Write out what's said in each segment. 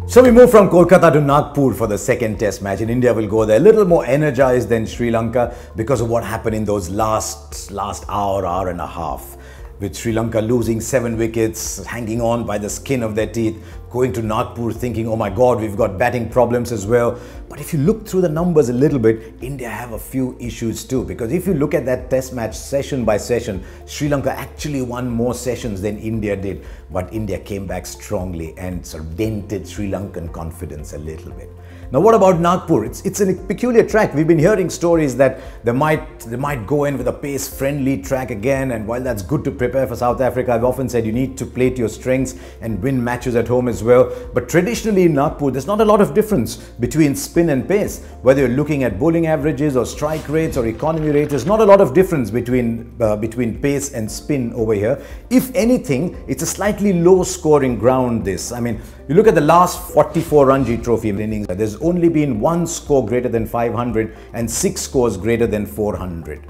So we move from Kolkata to Nagpur for the second test match, and India will go there a little more energized than Sri Lanka because of what happened in those last hour and a half. With Sri Lanka losing 7 wickets, hanging on by the skin of their teeth, going to Nagpur thinking, oh my God, we've got batting problems as well. But if you look through the numbers a little bit, India have a few issues too. Because if you look at that test match session by session, Sri Lanka actually won more sessions than India did. But India came back strongly and sort of dented Sri Lankan confidence a little bit. Now, what about Nagpur? It's a peculiar track. We've been hearing stories that they might go in with a pace-friendly track again. And while that's good to prepare for South Africa, I've often said you need to play to your strengths and win matches at home as well. But traditionally in Nagpur, there's not a lot of difference between spin and pace. Whether you're looking at bowling averages or strike rates or economy rates, there's not a lot of difference between pace and spin over here. If anything, it's a slightly low-scoring ground, this. I mean, you look at the last 44 Ranji Trophy innings, there's only been 1 score greater than 500 and 6 scores greater than 400.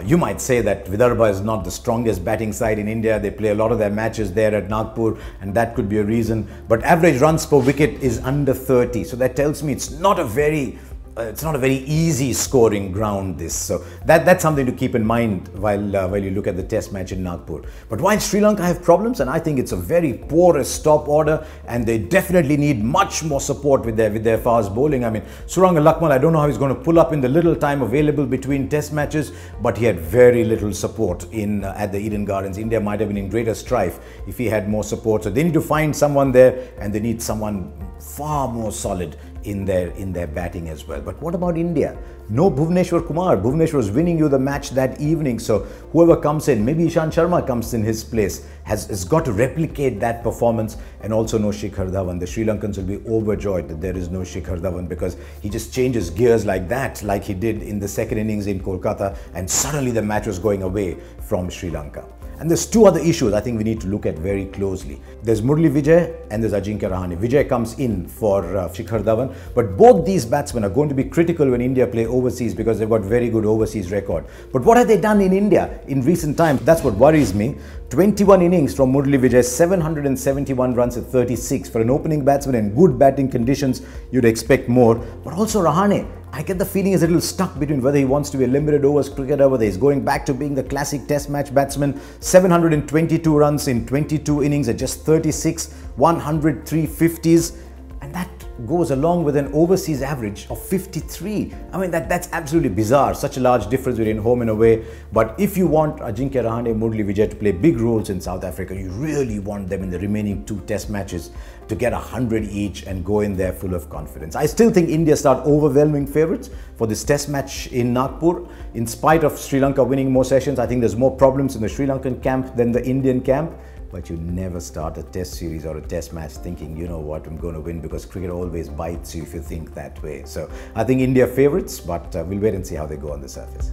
You might say that Vidarbha is not the strongest batting side in India. They play a lot of their matches there at Nagpur, and that could be a reason. But average runs per wicket is under 30. So that tells me it's not a very easy scoring ground, this. So that's something to keep in mind while you look at the test match in Nagpur. But while Sri Lanka have problems, and I think it's a very porous top order, and they definitely need much more support with their fast bowling. I mean, Suranga Lakmal, I don't know how he's going to pull up in the little time available between test matches, but he had very little support at the Eden Gardens. India might have been in greater strife if he had more support. So they need to find someone there, and they need someone far more solid in their batting as well. But what about India? No Bhuvneshwar Kumar. Bhuvneshwar was winning you the match that evening. So whoever comes in, maybe Ishant Sharma comes in his place, has got to replicate that performance. And also no Shikhar Dhawan. The Sri Lankans will be overjoyed that there is no Shikhar Dhawan, because he just changes gears like that, like he did in the second innings in Kolkata, and suddenly the match was going away from Sri Lanka. And there's 2 other issues I think we need to look at very closely. There's Murali Vijay and there's Ajinkya Rahane. Vijay comes in for Shikhar Dhawan, but both these batsmen are going to be critical when India play overseas because they've got very good overseas record. But what have they done in India in recent times? That's what worries me. 21 innings from Murali Vijay, 771 runs at 36. For an opening batsman in good batting conditions, you'd expect more. But also Rahane, I get the feeling he's a little stuck between whether he wants to be a limited overs cricketer, whether he's going back to being the classic test match batsman. 722 runs in 22 innings at just 36, 103 50s, and that goes along with an overseas average of 53. I mean, that's absolutely bizarre, such a large difference between home and away. But if you want Ajinkya Rahane and Murali Vijay to play big roles in South Africa, you really want them in the remaining 2 test matches to get 100 each and go in there full of confidence. I still think India start overwhelming favourites for this test match in Nagpur. In spite of Sri Lanka winning more sessions, I think there's more problems in the Sri Lankan camp than the Indian camp. But you never start a test series or a test match thinking, you know what, I'm going to win, because cricket always bites you if you think that way. So I think India favourites, but we'll wait and see how they go on the surface.